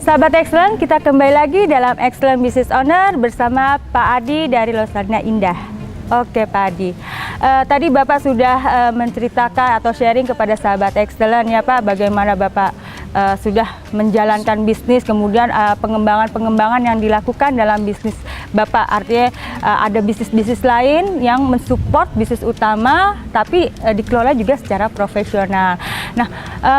Sahabat Excellent, kita kembali lagi dalam Excellent Business Owner bersama Pak Adi dari Losarina Indah. Oke Pak Adi, tadi Bapak sudah menceritakan atau sharing kepada sahabat Excellent ya Pak, bagaimana Bapak sudah menjalankan bisnis, kemudian pengembangan-pengembangan yang dilakukan dalam bisnis Bapak. Artinya ada bisnis-bisnis lain yang mensupport bisnis utama, tapi dikelola juga secara profesional. Nah,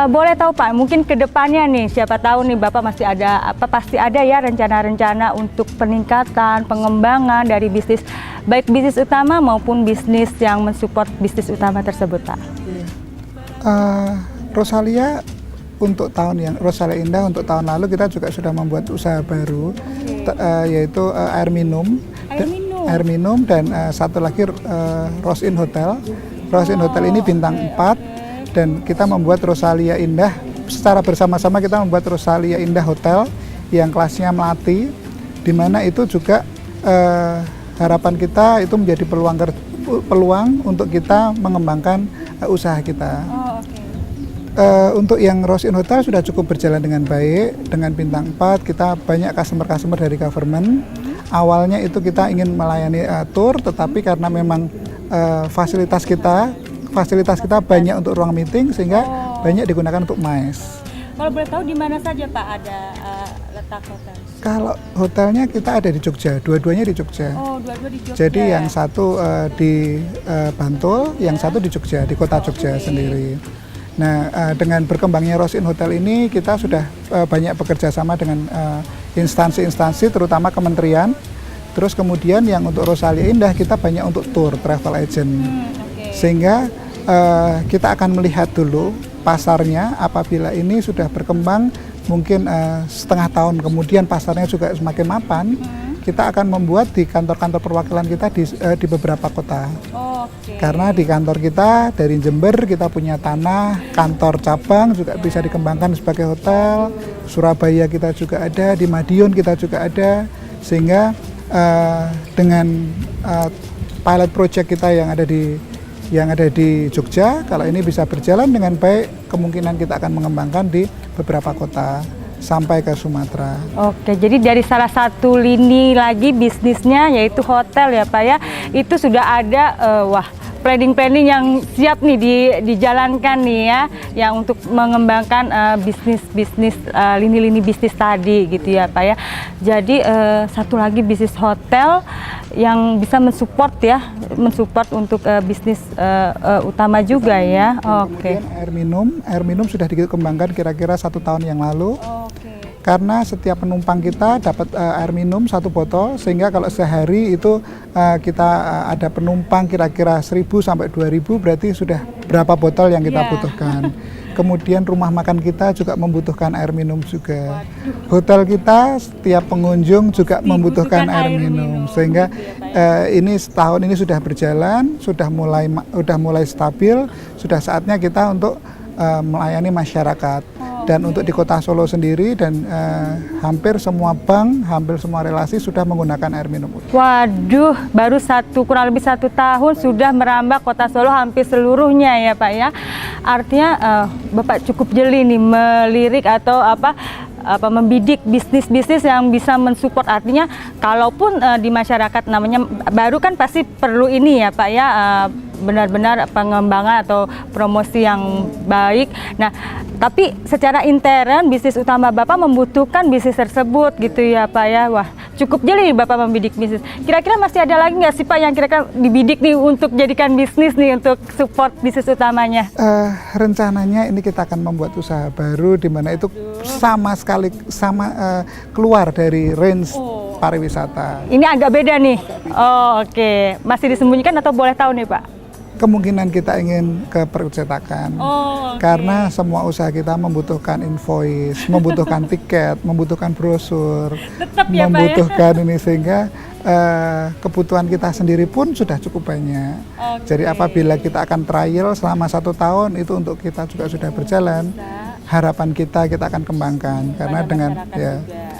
boleh tahu Pak, mungkin ke depannya nih, siapa tahu nih Bapak masih ada, pasti ada ya rencana-rencana untuk peningkatan, pengembangan dari bisnis, baik bisnis utama maupun bisnis yang mensupport bisnis utama tersebut Pak. Rosalia untuk Rosalia Indah untuk tahun lalu kita juga sudah membuat usaha baru, yaitu air minum dan satu lagi Rose Inn Hotel. Rose Inn Hotel ini bintang 4 dan kita membuat Rosalia Indah secara bersama-sama. Kita membuat Rosalia Indah Hotel yang kelasnya melati, di mana itu juga harapan kita itu menjadi peluang untuk kita mengembangkan usaha kita. Untuk yang Rose Inn Hotel sudah cukup berjalan dengan baik, dengan bintang 4, kita banyak customer dari government. Awalnya itu kita ingin melayani tour, tetapi karena memang fasilitas kita banyak untuk ruang meeting, sehingga banyak digunakan untuk MICE. Kalau boleh tahu di mana saja Pak ada letak hotel? Kalau hotelnya kita ada di Jogja, dua-duanya di Jogja. Oh, dua-dua di Jogja. Jadi yang satu di Bantul, yang satu di Jogja, di kota Jogja sendiri. Nah, dengan berkembangnya Rose Inn Hotel ini, kita sudah banyak bekerja sama dengan instansi-instansi, terutama kementerian. Terus kemudian yang untuk Rosalia Indah, kita banyak untuk tour, travel agent. Sehingga kita akan melihat dulu pasarnya, apabila ini sudah berkembang, mungkin setengah tahun kemudian pasarnya juga semakin mapan, kita akan membuat di kantor-kantor perwakilan kita di beberapa kota. Karena di kantor kita dari Jember kita punya tanah, kantor cabang juga bisa dikembangkan sebagai hotel, Surabaya kita juga ada, di Madiun kita juga ada, sehingga dengan pilot project kita yang ada di Jogja, kalau ini bisa berjalan dengan baik, kemungkinan kita akan mengembangkan di beberapa kota sampai ke Sumatera. Oke, jadi dari salah satu lini lagi bisnisnya yaitu hotel ya Pak ya, itu sudah ada planning yang siap nih dijalankan nih ya, yang untuk mengembangkan bisnis lini-lini bisnis tadi gitu ya Pak ya. Jadi satu lagi bisnis hotel yang bisa mensupport untuk bisnis utama juga ya. Oke. Air minum sudah dikembangkan kira-kira 1 tahun yang lalu. Karena setiap penumpang kita dapat air minum 1 botol, sehingga kalau sehari itu kita ada penumpang kira-kira 1.000 sampai 2.000, berarti sudah berapa botol yang kita butuhkan. Kemudian rumah makan kita juga membutuhkan air minum juga. Hotel kita setiap pengunjung juga membutuhkan air minum, sehingga ini setahun ini sudah berjalan, sudah mulai stabil, sudah saatnya kita untuk melayani masyarakat. Dan untuk di kota Solo sendiri dan hampir semua bank, hampir semua relasi sudah menggunakan air minum. Waduh, baru kurang lebih 1 tahun sudah merambah kota Solo hampir seluruhnya ya Pak ya. Artinya Bapak cukup jeli nih melirik atau membidik bisnis-bisnis yang bisa mensupport. Artinya kalaupun di masyarakat namanya baru kan pasti perlu ini ya Pak ya, benar-benar pengembangan atau promosi yang baik. Nah, tapi secara intern bisnis utama Bapak membutuhkan bisnis tersebut gitu ya Pak ya. Wah, cukup jeli Bapak membidik bisnis. Kira-kira masih ada lagi nggak sih Pak yang kira-kira dibidik nih untuk jadikan bisnis nih untuk support bisnis utamanya? Rencananya ini kita akan membuat usaha baru di mana itu keluar dari range pariwisata. Ini agak beda nih. Oke. Masih disembunyikan atau boleh tahu nih Pak? Kemungkinan kita ingin ke percetakan, karena semua usaha kita membutuhkan invoice, membutuhkan tiket, membutuhkan brosur, membutuhkan ini, sehingga kebutuhan kita sendiri pun sudah cukup banyak. Jadi apabila kita akan trial selama 1 tahun, itu untuk kita juga sudah berjalan. Harapan kita akan kembangkan, karena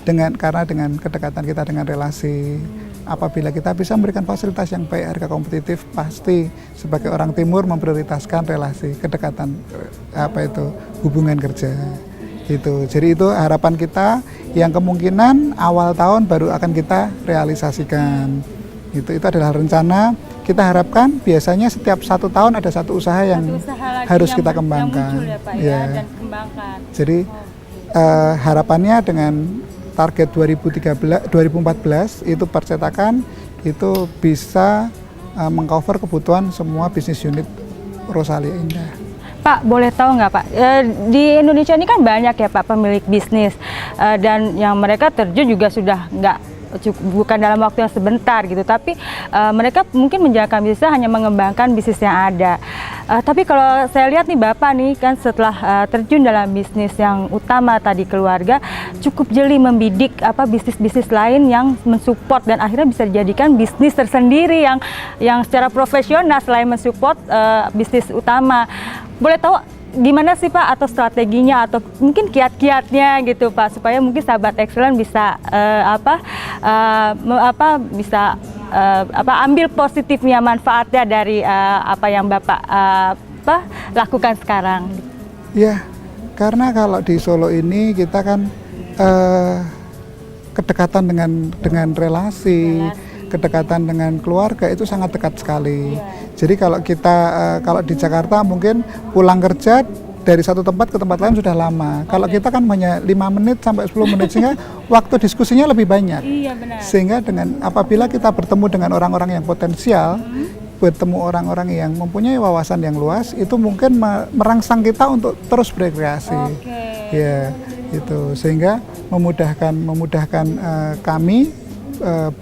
dengan kedekatan kita dengan relasi. Apabila kita bisa memberikan fasilitas yang baik, harga kompetitif, pasti sebagai orang timur memprioritaskan relasi, kedekatan, hubungan kerja. Itu. Jadi itu harapan kita yang kemungkinan awal tahun baru akan kita realisasikan. Itu adalah rencana. Kita harapkan biasanya setiap 1 tahun ada satu usaha yang harus kita kembangkan. Yang muncul ya Pak ya, dan kembangkan. Jadi harapannya dengan target 2014 itu percetakan itu bisa mengcover kebutuhan semua bisnis unit Rosalia Indah. Pak, boleh tahu nggak Pak, di Indonesia ini kan banyak ya Pak pemilik bisnis dan yang mereka terjun juga sudah bukan dalam waktu yang sebentar gitu, tapi mereka mungkin menjalankan bisnisnya hanya mengembangkan bisnis yang ada. Tapi kalau saya lihat nih Bapak nih kan setelah terjun dalam bisnis yang utama tadi keluarga, cukup jeli membidik bisnis-bisnis lain yang mensupport dan akhirnya bisa dijadikan bisnis tersendiri yang secara profesional selain mensupport bisnis utama. Boleh tahu gimana sih Pak atau strateginya atau mungkin kiat-kiatnya gitu Pak supaya mungkin sahabat Excellent bisa ambil positifnya manfaatnya dari apa yang Bapak lakukan sekarang. Ya, karena kalau di Solo ini kita kan kedekatan dengan relasi, kedekatan dengan keluarga itu sangat dekat sekali. Jadi kalau kita kalau di Jakarta mungkin pulang kerja dari satu tempat ke tempat lain sudah lama. Kalau kita kan hanya 5 menit sampai 10 menit sehingga waktu diskusinya lebih banyak. Iya, benar. Sehingga apabila kita bertemu dengan orang-orang yang potensial, bertemu orang-orang yang mempunyai wawasan yang luas, itu mungkin merangsang kita untuk terus berkreasi. Ya, itu sehingga memudahkan kami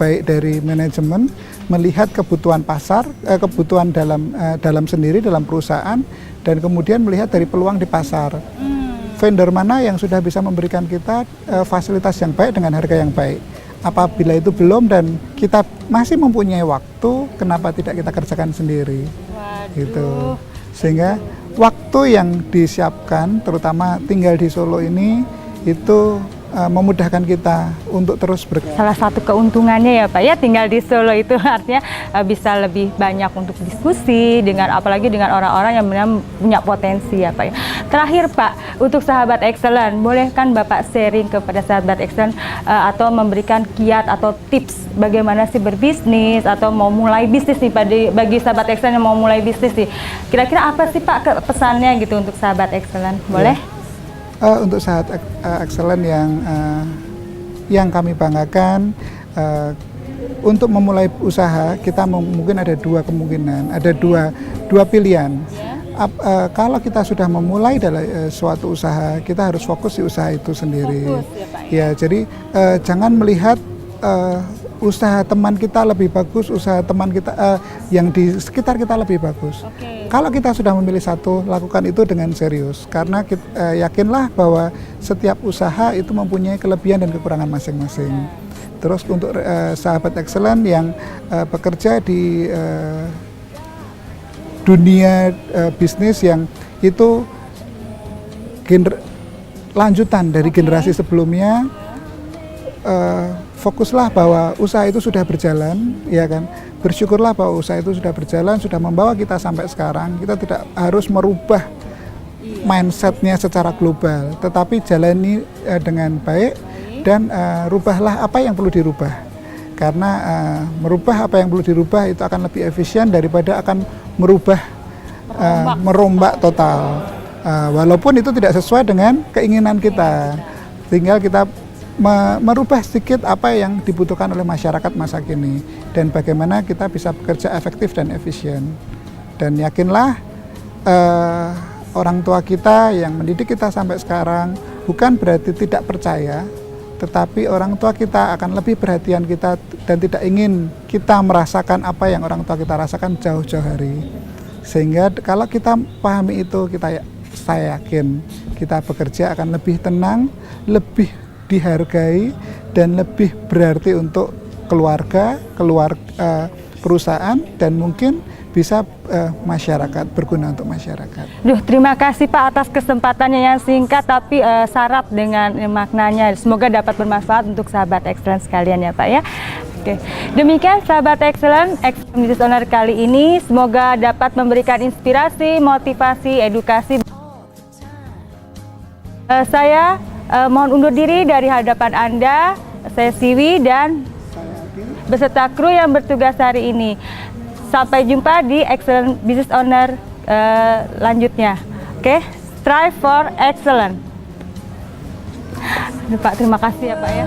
baik dari manajemen melihat kebutuhan pasar, kebutuhan dalam sendiri dalam perusahaan, dan kemudian melihat dari peluang di pasar. Vendor mana yang sudah bisa memberikan kita fasilitas yang baik dengan harga yang baik. Apabila itu belum dan kita masih mempunyai waktu, kenapa tidak kita kerjakan sendiri? Gitu. Sehingga waktu yang disiapkan, terutama tinggal di Solo ini, itu memudahkan kita untuk terus Salah satu keuntungannya ya Pak ya tinggal di Solo itu artinya bisa lebih banyak untuk diskusi apalagi dengan orang-orang yang benar punya potensi ya Pak ya. Terakhir Pak, untuk sahabat Excellent, boleh kan Bapak sharing kepada sahabat Excellent atau memberikan kiat atau tips bagaimana sih berbisnis atau mau mulai bisnis nih bagi sahabat Excellent yang mau mulai bisnis nih. Kira-kira apa sih Pak pesannya gitu untuk sahabat Excellent? Boleh? Ya. Untuk sahabat Excellent yang kami banggakan, untuk memulai usaha kita mungkin ada 2 kemungkinan, ada dua pilihan. Kalau kita sudah memulai dalam suatu usaha, kita harus fokus di usaha itu sendiri. Ya, jadi jangan melihat usaha teman kita lebih bagus, usaha teman kita yang di sekitar kita lebih bagus. Kalau kita sudah memilih satu, lakukan itu dengan serius. Karena yakinlah bahwa setiap usaha itu mempunyai kelebihan dan kekurangan masing-masing. Terus untuk sahabat Excellent yang bekerja di dunia bisnis yang itu lanjutan dari generasi sebelumnya, fokuslah bahwa usaha itu sudah berjalan, ya kan? Bersyukurlah bahwa usaha itu sudah berjalan, sudah membawa kita sampai sekarang. Kita tidak harus merubah mindsetnya secara global, tetapi jalani dengan baik dan rubahlah apa yang perlu dirubah. Karena merubah apa yang perlu dirubah itu akan lebih efisien daripada akan merombak total. Walaupun itu tidak sesuai dengan keinginan kita, tinggal kita merubah sedikit apa yang dibutuhkan oleh masyarakat masa kini dan bagaimana kita bisa bekerja efektif dan efisien. Dan yakinlah orang tua kita yang mendidik kita sampai sekarang bukan berarti tidak percaya, tetapi orang tua kita akan lebih perhatian kita dan tidak ingin kita merasakan apa yang orang tua kita rasakan jauh-jauh hari. Sehingga kalau kita pahami itu, saya yakin kita bekerja akan lebih tenang, lebih dihargai dan lebih berarti untuk keluarga, perusahaan dan mungkin bisa masyarakat, berguna untuk masyarakat. Terima kasih Pak atas kesempatannya yang singkat tapi syarat dengan maknanya. Semoga dapat bermanfaat untuk sahabat Excellent sekalian ya Pak ya. Oke. Demikian sahabat Excellent Business Owner kali ini, semoga dapat memberikan inspirasi, motivasi, edukasi Saya mohon undur diri dari hadapan Anda. Saya Siwi dan beserta kru yang bertugas hari ini. Sampai jumpa di Excellent Business Owner lanjutnya. Oke, strive for excellence. Pak, terima kasih ya Pak ya.